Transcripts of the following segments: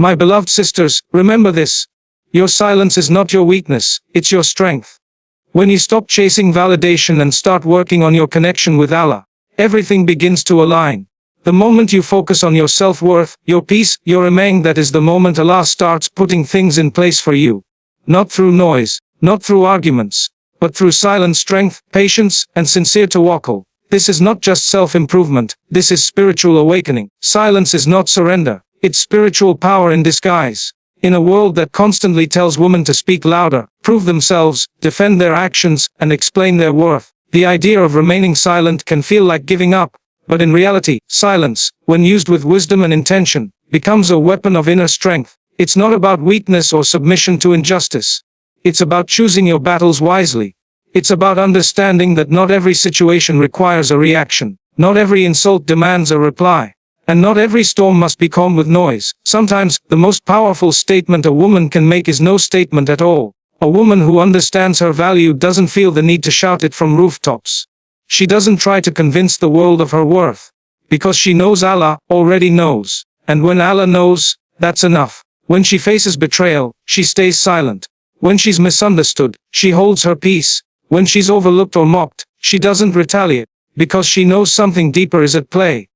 My beloved sisters, remember this. Your silence is not your weakness, it's your strength. When you stop chasing validation and start working on your connection with Allah, everything begins to align. The moment you focus on your self-worth, your peace, your iman, that is the moment Allah starts putting things in place for you. Not through noise, not through arguments, but through silent strength, patience, and sincere tawakkul. This is not just self-improvement, this is spiritual awakening. Silence is not surrender, it's spiritual power in disguise. In a world that constantly tells women to speak louder, prove themselves, defend their actions, and explain their worth, the idea of remaining silent can feel like giving up. But in reality, silence, when used with wisdom and intention, becomes a weapon of inner strength. It's not about weakness or submission to injustice. It's about choosing your battles wisely. It's about understanding that not every situation requires a reaction. Not every insult demands a reply. And not every storm must be calmed with noise. Sometimes, the most powerful statement a woman can make is no statement at all. A woman who understands her value doesn't feel the need to shout it from rooftops. She doesn't try to convince the world of her worth. Because she knows Allah already knows. And when Allah knows, that's enough. When she faces betrayal, she stays silent. When she's misunderstood, she holds her peace. When she's overlooked or mocked, she doesn't retaliate. Because she knows something deeper is at play.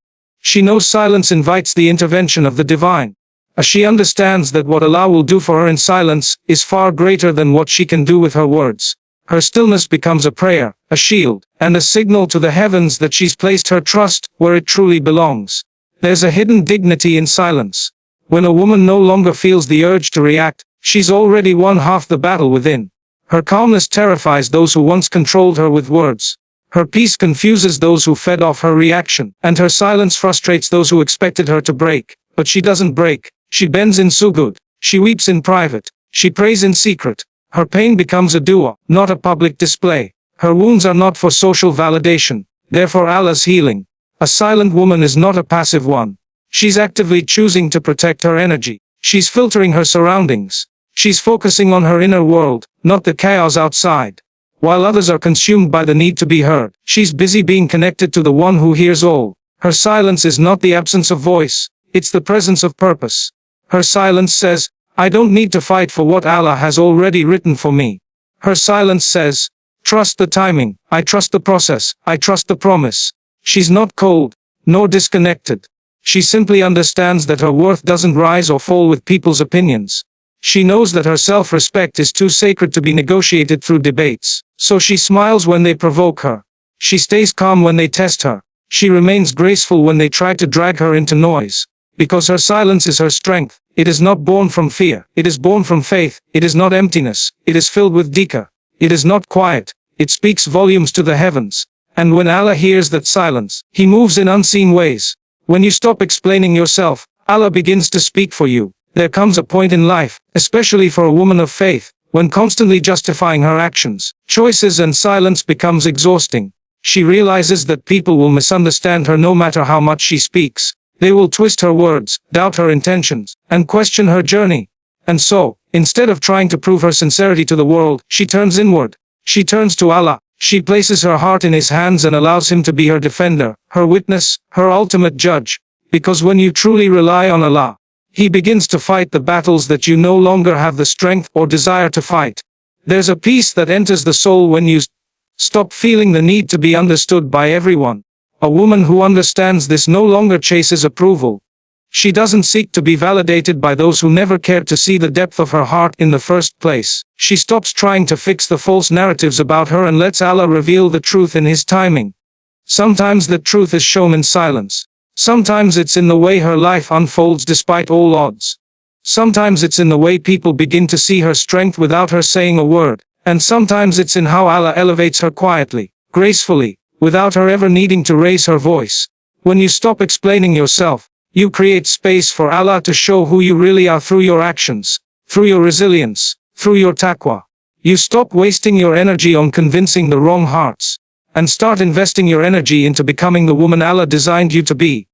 She knows silence invites the intervention of the divine. She understands that what Allah will do for her in silence is far greater than what she can do with her words. Her stillness becomes a prayer, a shield, and a signal to the heavens that she's placed her trust where it truly belongs. There's a hidden dignity in silence. When a woman no longer feels the urge to react, she's already won half the battle within. Her calmness terrifies those who once controlled her with words. Her peace confuses those who fed off her reaction, and her silence frustrates those who expected her to break. But she doesn't break. She bends in sujud. She weeps in private. She prays in secret. Her pain becomes a dua, not a public display. Her wounds are not for social validation. They're for Allah's healing. A silent woman is not a passive one. She's actively choosing to protect her energy. She's filtering her surroundings. She's focusing on her inner world, not the chaos outside. While others are consumed by the need to be heard, she's busy being connected to the one who hears all. Her silence is not the absence of voice, it's the presence of purpose. Her silence says, I don't need to fight for what Allah has already written for me. Her silence says, trust the timing, I trust the process, I trust the promise. She's not cold, nor disconnected. She simply understands that her worth doesn't rise or fall with people's opinions. She knows that her self-respect is too sacred to be negotiated through debates. So she smiles when they provoke her. She stays calm when they test her. She remains graceful when they try to drag her into noise. Because her silence is her strength. It is not born from fear. It is born from faith. It is not emptiness. It is filled with dhikr. It is not quiet. It speaks volumes to the heavens. And when Allah hears that silence, He moves in unseen ways. When you stop explaining yourself, Allah begins to speak for you. There comes a point in life, especially for a woman of faith, when constantly justifying her actions, choices and silence becomes exhausting. She realizes that people will misunderstand her no matter how much she speaks. They will twist her words, doubt her intentions, and question her journey. And so, instead of trying to prove her sincerity to the world, she turns inward. She turns to Allah. She places her heart in His hands and allows Him to be her defender, her witness, her ultimate judge. Because when you truly rely on Allah, He begins to fight the battles that you no longer have the strength or desire to fight. There's a peace that enters the soul when you stop feeling the need to be understood by everyone. A woman who understands this no longer chases approval. She doesn't seek to be validated by those who never cared to see the depth of her heart in the first place. She stops trying to fix the false narratives about her and lets Allah reveal the truth in His timing. Sometimes the truth is shown in silence. Sometimes it's in the way her life unfolds despite all odds. Sometimes it's in the way people begin to see her strength without her saying a word. And sometimes it's in how Allah elevates her quietly, gracefully, without her ever needing to raise her voice. When you stop explaining yourself, you create space for Allah to show who you really are through your actions, through your resilience, through your taqwa. You stop wasting your energy on convincing the wrong hearts, and start investing your energy into becoming the woman Allah designed you to be.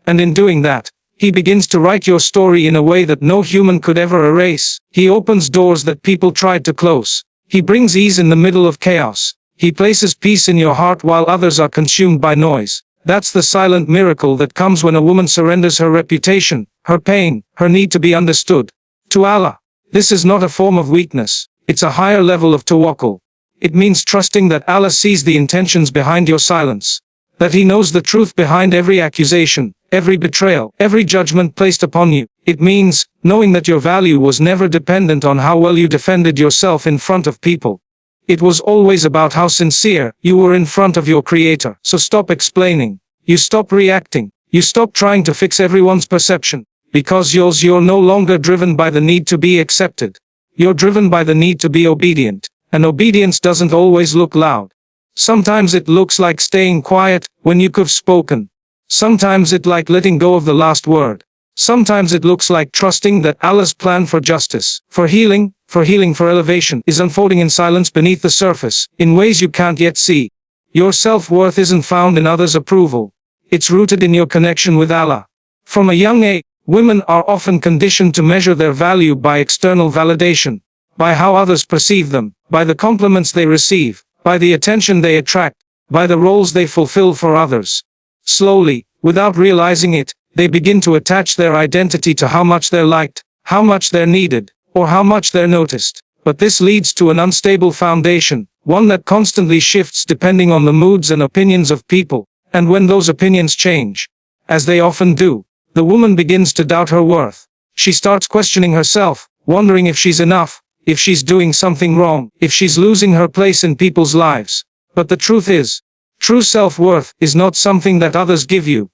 And in doing that, He begins to write your story in a way that no human could ever erase. He opens doors that people tried to close. He brings ease in the middle of chaos. He places peace in your heart while others are consumed by noise. That's the silent miracle that comes when a woman surrenders her reputation, her pain, her need to be understood. To Allah, this is not a form of weakness, it's a higher level of tawakkul. It means trusting that Allah sees the intentions behind your silence, that He knows the truth behind every accusation, every betrayal, every judgment placed upon you. It means knowing that your value was never dependent on how well you defended yourself in front of people. It was always about how sincere you were in front of your Creator. So stop explaining. You stop reacting. You stop trying to fix everyone's perception. Because you're no longer driven by the need to be accepted. You're driven by the need to be obedient. And obedience doesn't always look loud. Sometimes it looks like staying quiet when you could have spoken. Sometimes it like letting go of the last word. Sometimes it looks like trusting that Allah's plan for justice, for healing, for elevation is unfolding in silence beneath the surface, in ways you can't yet see. Your self-worth isn't found in others' approval. It's rooted in your connection with Allah. From a young age, women are often conditioned to measure their value by external validation, by how others perceive them, by the compliments they receive, by the attention they attract, by the roles they fulfill for others. Slowly, without realizing it, they begin to attach their identity to how much they're liked, how much they're needed, or how much they're noticed. But this leads to an unstable foundation, one that constantly shifts depending on the moods and opinions of people. And when those opinions change, as they often do, the woman begins to doubt her worth. She starts questioning herself, wondering if she's enough, if she's doing something wrong, if she's losing her place in people's lives. But the truth is, true self-worth is not something that others give you.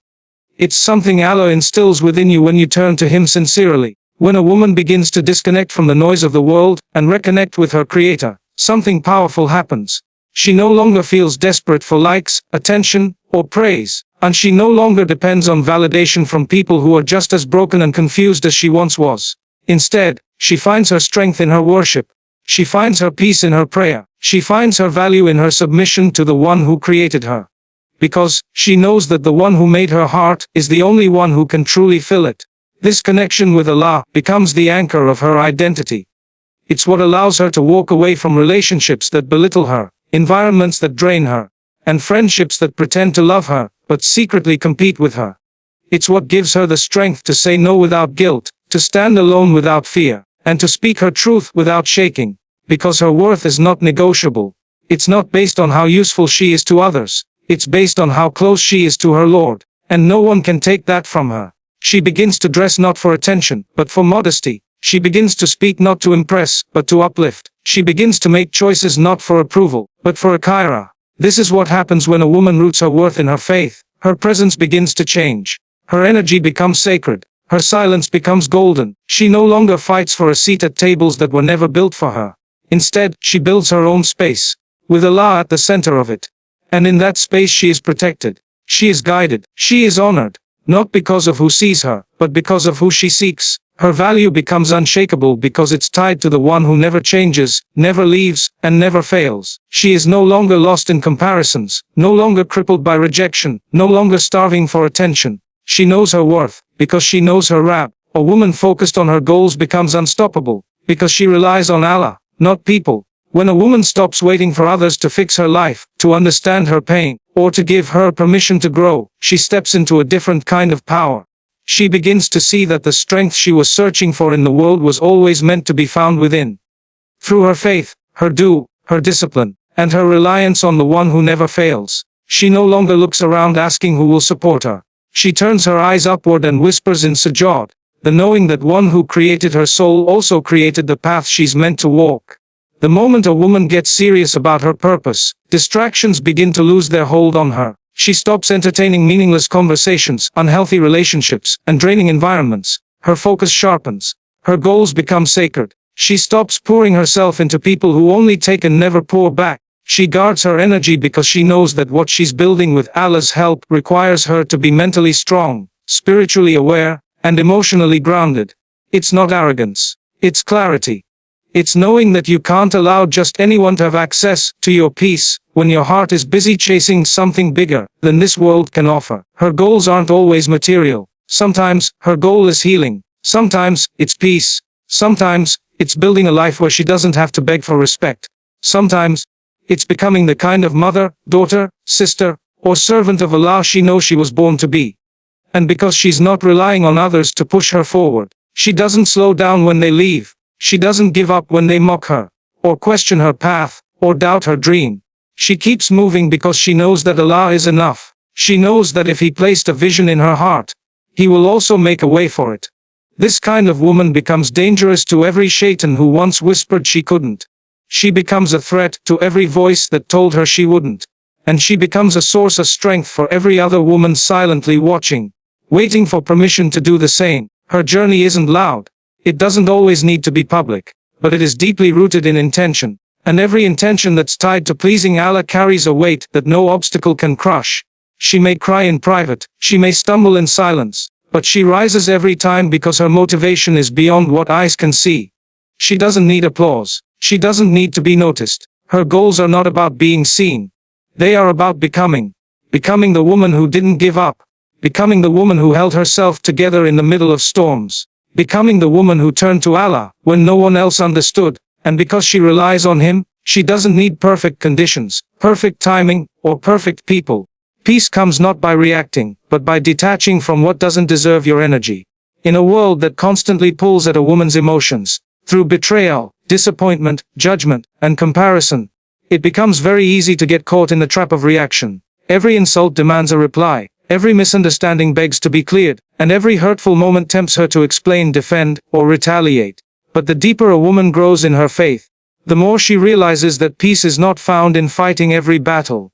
It's something Allah instills within you when you turn to Him sincerely. When a woman begins to disconnect from the noise of the world and reconnect with her Creator, something powerful happens. She no longer feels desperate for likes, attention, or praise, and she no longer depends on validation from people who are just as broken and confused as she once was. Instead, she finds her strength in her worship. She finds her peace in her prayer. She finds her value in her submission to the one who created her. Because she knows that the one who made her heart is the only one who can truly fill it. This connection with Allah becomes the anchor of her identity. It's what allows her to walk away from relationships that belittle her, environments that drain her, and friendships that pretend to love her, but secretly compete with her. It's what gives her the strength to say no without guilt, to stand alone without fear, and to speak her truth without shaking. Because her worth is not negotiable. It's not based on how useful she is to others. It's based on how close she is to her Lord. And no one can take that from her. She begins to dress not for attention, but for modesty. She begins to speak not to impress, but to uplift. She begins to make choices not for approval, but for akira. This is what happens when a woman roots her worth in her faith. Her presence begins to change. Her energy becomes sacred. Her silence becomes golden. She no longer fights for a seat at tables that were never built for her. Instead, she builds her own space, with Allah at the center of it. And in that space she is protected. She is guided. She is honored. Not because of who sees her, but because of who she seeks. Her value becomes unshakable because it's tied to the one who never changes, never leaves, and never fails. She is no longer lost in comparisons, no longer crippled by rejection, no longer starving for attention. She knows her worth, because she knows her Rabb. A woman focused on her goals becomes unstoppable, because she relies on Allah, not people. When a woman stops waiting for others to fix her life, to understand her pain, or to give her permission to grow, she steps into a different kind of power. She begins to see that the strength she was searching for in the world was always meant to be found within. Through her faith, her due, her discipline, and her reliance on the one who never fails, she no longer looks around asking who will support her. She turns her eyes upward and whispers in sujood, the knowing that one who created her soul also created the path she's meant to walk. The moment a woman gets serious about her purpose, distractions begin to lose their hold on her. She stops entertaining meaningless conversations, unhealthy relationships, and draining environments. Her focus sharpens. Her goals become sacred. She stops pouring herself into people who only take and never pour back. She guards her energy because she knows that what she's building with Allah's help requires her to be mentally strong, spiritually aware, and emotionally grounded. It's not arrogance. It's clarity. It's knowing that you can't allow just anyone to have access to your peace when your heart is busy chasing something bigger than this world can offer. Her goals aren't always material. Sometimes her goal is healing. Sometimes it's peace. Sometimes it's building a life where she doesn't have to beg for respect. Sometimes it's becoming the kind of mother, daughter, sister, or servant of Allah she knows she was born to be. And because she's not relying on others to push her forward, she doesn't slow down when they leave. She doesn't give up when they mock her, or question her path, or doubt her dream. She keeps moving because she knows that Allah is enough. She knows that if He placed a vision in her heart, He will also make a way for it. This kind of woman becomes dangerous to every shaitan who once whispered she couldn't. She becomes a threat to every voice that told her she wouldn't. And she becomes a source of strength for every other woman silently watching, waiting for permission to do the same. Her journey isn't loud. It doesn't always need to be public, but it is deeply rooted in intention. And every intention that's tied to pleasing Allah carries a weight that no obstacle can crush. She may cry in private, she may stumble in silence, but she rises every time because her motivation is beyond what eyes can see. She doesn't need applause. She doesn't need to be noticed. Her goals are not about being seen. They are about becoming. Becoming the woman who didn't give up. Becoming the woman who held herself together in the middle of storms. Becoming the woman who turned to Allah when no one else understood. And because she relies on Him, she doesn't need perfect conditions, perfect timing, or perfect people. Peace comes not by reacting, but by detaching from what doesn't deserve your energy. In a world that constantly pulls at a woman's emotions, through betrayal, disappointment, judgment, and comparison, it becomes very easy to get caught in the trap of reaction. Every insult demands a reply, every misunderstanding begs to be cleared, and every hurtful moment tempts her to explain, defend, or retaliate. But the deeper a woman grows in her faith, the more she realizes that peace is not found in fighting every battle.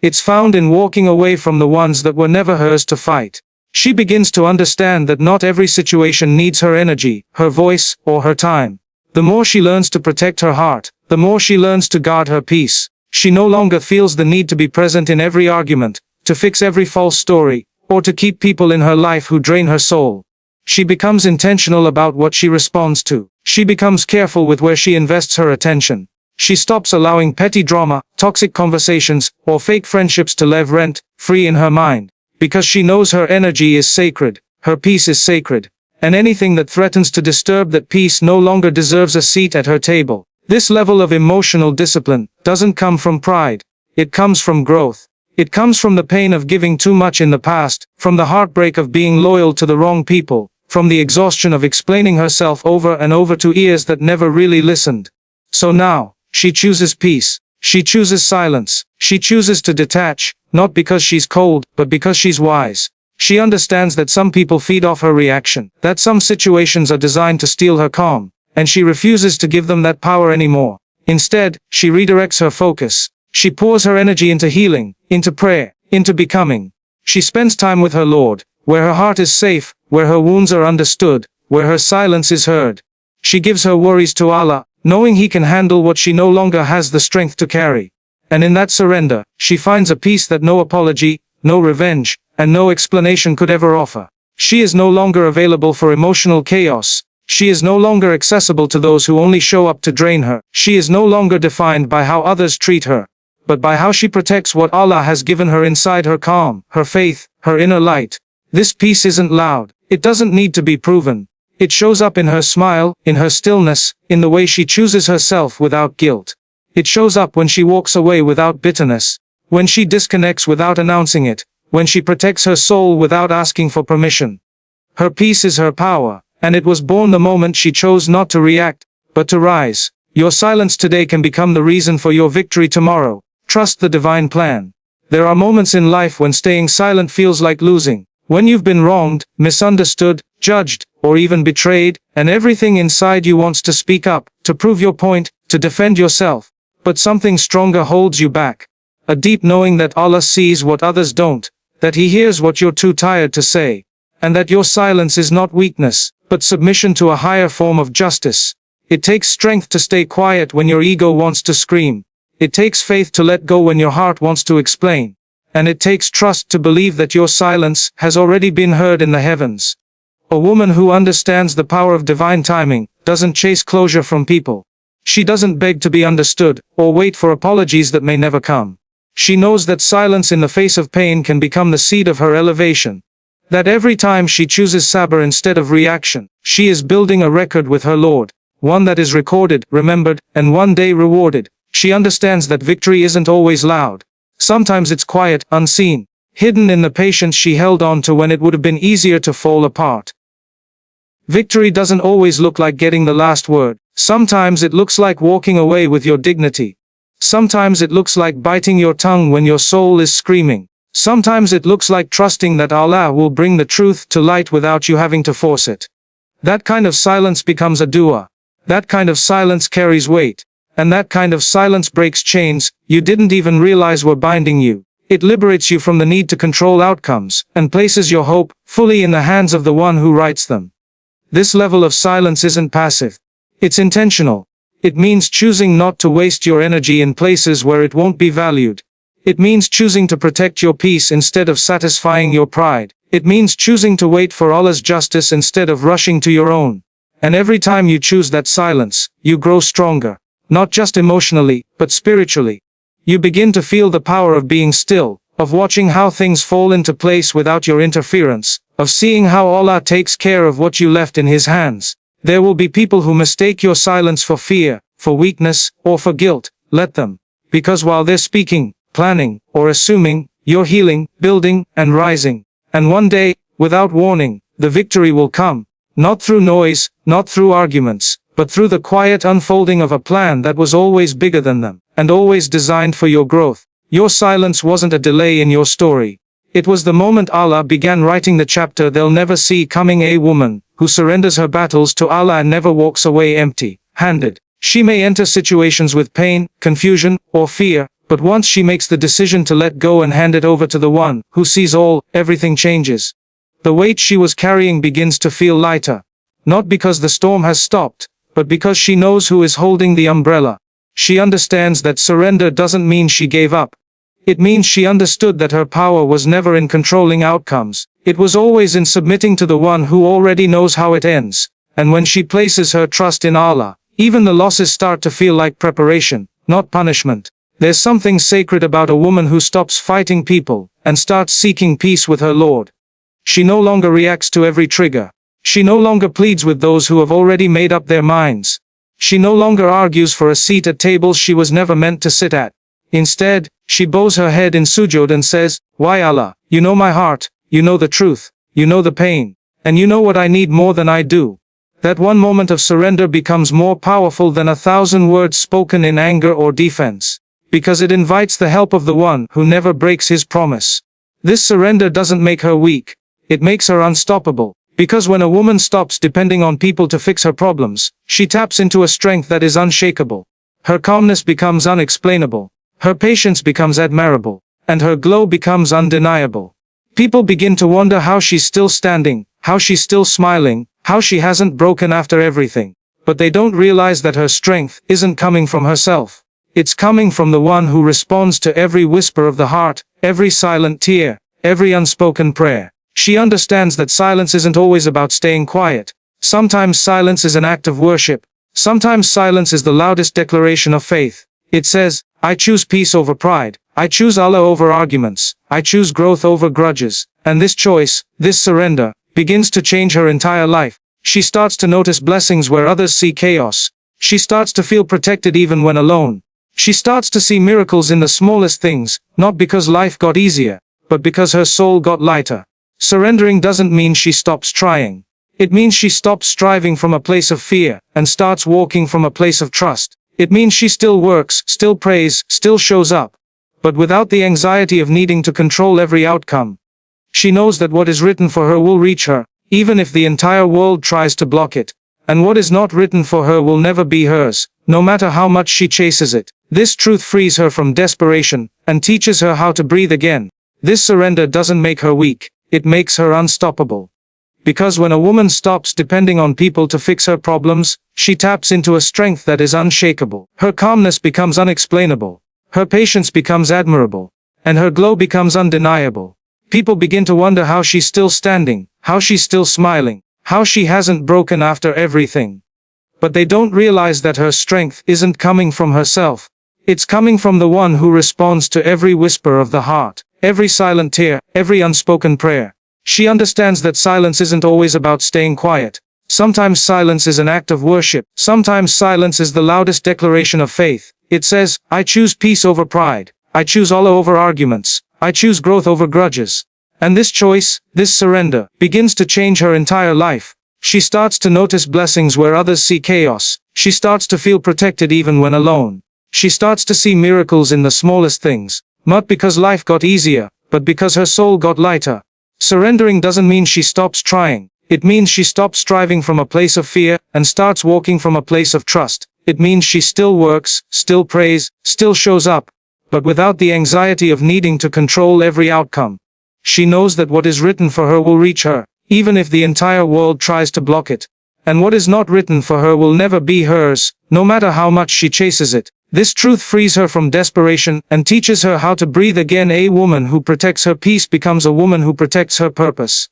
It's found in walking away from the ones that were never hers to fight. She begins to understand that not every situation needs her energy, her voice, or her time. The more she learns to protect her heart, the more she learns to guard her peace. She no longer feels the need to be present in every argument, to fix every false story, or to keep people in her life who drain her soul. She becomes intentional about what she responds to. She becomes careful with where she invests her attention. She stops allowing petty drama, toxic conversations, or fake friendships to live rent-free in her mind. Because she knows her energy is sacred, her peace is sacred, and anything that threatens to disturb that peace no longer deserves a seat at her table. This level of emotional discipline doesn't come from pride. It comes from growth. It comes from the pain of giving too much in the past, from the heartbreak of being loyal to the wrong people, from the exhaustion of explaining herself over and over to ears that never really listened. So now, she chooses peace. She chooses silence. She chooses to detach, not because she's cold, but because she's wise. She understands that some people feed off her reaction, that some situations are designed to steal her calm, and she refuses to give them that power anymore. Instead, she redirects her focus. She pours her energy into healing, into prayer, into becoming. She spends time with her Lord, where her heart is safe, where her wounds are understood, where her silence is heard. She gives her worries to Allah, knowing He can handle what she no longer has the strength to carry. And in that surrender, she finds a peace that no apology, no revenge, and no explanation could ever offer. She is no longer available for emotional chaos. She is no longer accessible to those who only show up to drain her. She is no longer defined by how others treat her, but by how she protects what Allah has given her inside her calm, her faith, her inner light. This peace isn't loud. It doesn't need to be proven. It shows up in her smile, in her stillness, in the way she chooses herself without guilt. It shows up when she walks away without bitterness, when she disconnects without announcing it, when she protects her soul without asking for permission. Her peace is her power, and it was born the moment she chose not to react, but to rise. Your silence today can become the reason for your victory tomorrow. Trust the divine plan. There are moments in life when staying silent feels like losing. When you've been wronged, misunderstood, judged, or even betrayed, and everything inside you wants to speak up, to prove your point, to defend yourself. But something stronger holds you back. A deep knowing that Allah sees what others don't, that He hears what you're too tired to say, and that your silence is not weakness, but submission to a higher form of justice. It takes strength to stay quiet when your ego wants to scream. It takes faith to let go when your heart wants to explain. And it takes trust to believe that your silence has already been heard in the heavens. A woman who understands the power of divine timing doesn't chase closure from people. She doesn't beg to be understood, or wait for apologies that may never come. She knows that silence in the face of pain can become the seed of her elevation. That every time she chooses sabr instead of reaction, she is building a record with her Lord, one that is recorded, remembered, and one day rewarded. She understands that victory isn't always loud. Sometimes it's quiet, unseen. hidden in the patience she held on to when it would have been easier to fall apart. Victory doesn't always look like getting the last word. Sometimes it looks like walking away with your dignity. Sometimes it looks like biting your tongue when your soul is screaming. Sometimes it looks like trusting that Allah will bring the truth to light without you having to force it. That kind of silence becomes a dua. That kind of silence carries weight. And that kind of silence breaks chains you didn't even realize were binding you. It liberates you from the need to control outcomes, and places your hope fully in the hands of the one who writes them. This level of silence isn't passive. It's intentional. It means choosing not to waste your energy in places where it won't be valued. It means choosing to protect your peace instead of satisfying your pride. It means choosing to wait for Allah's justice instead of rushing to your own. And every time you choose that silence, you grow stronger. Not just emotionally, but spiritually. You begin to feel the power of being still, of watching how things fall into place without your interference, of seeing how Allah takes care of what you left in His hands. There will be people who mistake your silence for fear, for weakness, or for guilt. Let them. Because while they're speaking, planning, or assuming, you're healing, building, and rising. And one day, without warning, the victory will come. Not through noise, not through arguments, but through the quiet unfolding of a plan that was always bigger than them, and always designed for your growth. Your silence wasn't a delay in your story. It was the moment Allah began writing the chapter they'll never see coming. A woman who surrenders her battles to Allah and never walks away empty-handed. She may enter situations with pain, confusion, or fear, but once she makes the decision to let go and hand it over to the one who sees all, everything changes. The weight she was carrying begins to feel lighter. Not because the storm has stopped, but because she knows who is holding the umbrella. She understands that surrender doesn't mean she gave up. It means she understood that her power was never in controlling outcomes. It was always in submitting to the one who already knows how it ends. And when she places her trust in Allah, even the losses start to feel like preparation, not punishment. There's something sacred about a woman who stops fighting people and starts seeking peace with her Lord. She no longer reacts to every trigger. She no longer pleads with those who have already made up their minds. She no longer argues for a seat at tables she was never meant to sit at. Instead, she bows her head in sujood and says, "Why Allah, you know my heart, you know the truth, you know the pain, and you know what I need more than I do." That one moment of surrender becomes more powerful than 1,000 words spoken in anger or defense. Because it invites the help of the one who never breaks his promise. This surrender doesn't make her weak. It makes her unstoppable. Because when a woman stops depending on people to fix her problems, she taps into a strength that is unshakable. Her calmness becomes unexplainable. Her patience becomes admirable. And her glow becomes undeniable. People begin to wonder how she's still standing, how she's still smiling, how she hasn't broken after everything. But they don't realize that her strength isn't coming from herself. It's coming from the one who responds to every whisper of the heart, every silent tear, every unspoken prayer. She understands that silence isn't always about staying quiet. Sometimes silence is an act of worship. Sometimes silence is the loudest declaration of faith. It says, "I choose peace over pride. I choose Allah over arguments. I choose growth over grudges." And this choice, this surrender, begins to change her entire life. She starts to notice blessings where others see chaos. She starts to feel protected even when alone. She starts to see miracles in the smallest things, not because life got easier, but because her soul got lighter. Surrendering doesn't mean she stops trying. It means she stops striving from a place of fear, and starts walking from a place of trust. It means she still works, still prays, still shows up. But without the anxiety of needing to control every outcome. She knows that what is written for her will reach her, even if the entire world tries to block it. And what is not written for her will never be hers, no matter how much she chases it. This truth frees her from desperation, and teaches her how to breathe again. This surrender doesn't make her weak, it makes her unstoppable. Because when a woman stops depending on people to fix her problems, she taps into a strength that is unshakable. Her calmness becomes unexplainable. Her patience becomes admirable. And her glow becomes undeniable. People begin to wonder how she's still standing, how she's still smiling, how she hasn't broken after everything. But they don't realize that her strength isn't coming from herself. It's coming from the one who responds to every whisper of the heart, every silent tear, every unspoken prayer. She understands that silence isn't always about staying quiet. Sometimes silence is an act of worship. Sometimes silence is the loudest declaration of faith. It says, "I choose peace over pride. I choose Allah over arguments. I choose growth over grudges. And this choice, this surrender, begins to change her entire life. She starts to notice blessings where others see chaos. She starts to feel protected even when alone. She starts to see miracles in the smallest things, not because life got easier, but because her soul got lighter. Surrendering doesn't mean she stops trying. It means she stops striving from a place of fear and starts walking from a place of trust. It means she still works, still prays, still shows up, but without the anxiety of needing to control every outcome. She knows that what is written for her will reach her, even if the entire world tries to block it. And what is not written for her will never be hers, no matter how much she chases it. This truth frees her from desperation and teaches her how to breathe again. A woman who protects her peace becomes a woman who protects her purpose.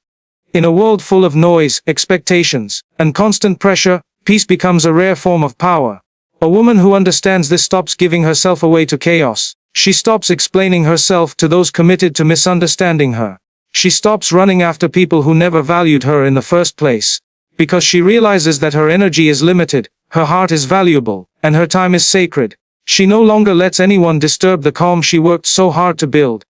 In a world full of noise, expectations, and constant pressure, peace becomes a rare form of power. A woman who understands this stops giving herself away to chaos. She stops explaining herself to those committed to misunderstanding her. She stops running after people who never valued her in the first place. Because she realizes that her energy is limited, her heart is valuable, and her time is sacred. She no longer lets anyone disturb the calm she worked so hard to build.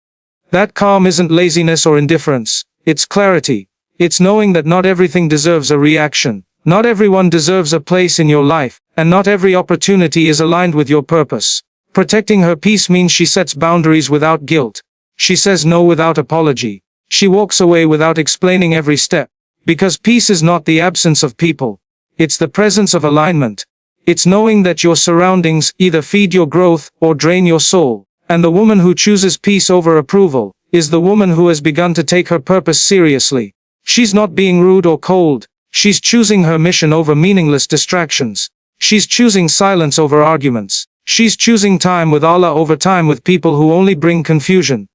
That calm isn't laziness or indifference. It's clarity. It's knowing that not everything deserves a reaction. Not everyone deserves a place in your life, and not every opportunity is aligned with your purpose. Protecting her peace means she sets boundaries without guilt. She says no without apology. She walks away without explaining every step. Because peace is not the absence of people. It's the presence of alignment. It's knowing that your surroundings either feed your growth or drain your soul. And the woman who chooses peace over approval is the woman who has begun to take her purpose seriously. She's not being rude or cold. She's choosing her mission over meaningless distractions. She's choosing silence over arguments. She's choosing time with Allah over time with people who only bring confusion.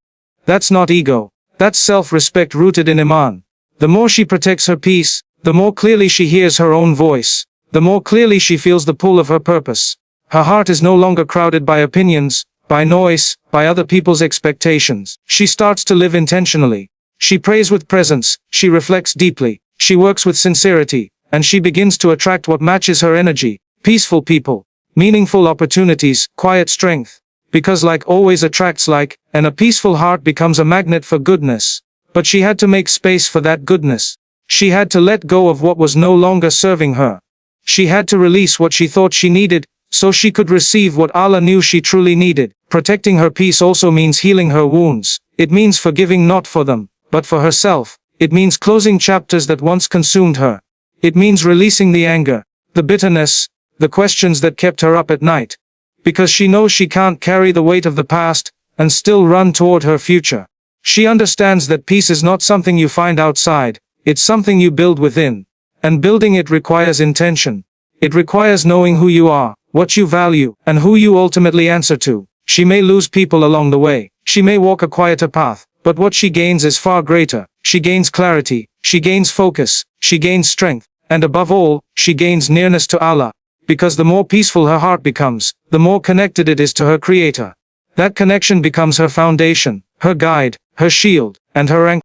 That's not ego. That's self-respect rooted in Iman. The more she protects her peace, the more clearly she hears her own voice. The more clearly she feels the pull of her purpose. Her heart is no longer crowded by opinions, by noise, by other people's expectations. She starts to live intentionally. She prays with presence, she reflects deeply, she works with sincerity, and she begins to attract what matches her energy. Peaceful people, meaningful opportunities, quiet strength. Because like always attracts like, and a peaceful heart becomes a magnet for goodness. But she had to make space for that goodness. She had to let go of what was no longer serving her. She had to release what she thought she needed, so she could receive what Allah knew she truly needed. Protecting her peace also means healing her wounds. It means forgiving not for them, but for herself. It means closing chapters that once consumed her. It means releasing the anger, the bitterness, the questions that kept her up at night. Because she knows she can't carry the weight of the past and still run toward her future. She understands that peace is not something you find outside, it's something you build within. And building it requires intention. It requires knowing who you are, what you value, and who you ultimately answer to. She may lose people along the way. She may walk a quieter path, but what she gains is far greater. She gains clarity, she gains focus, she gains strength, and above all, she gains nearness to Allah. Because the more peaceful her heart becomes, the more connected it is to her Creator. That connection becomes her foundation, her guide, her shield, and her anchor.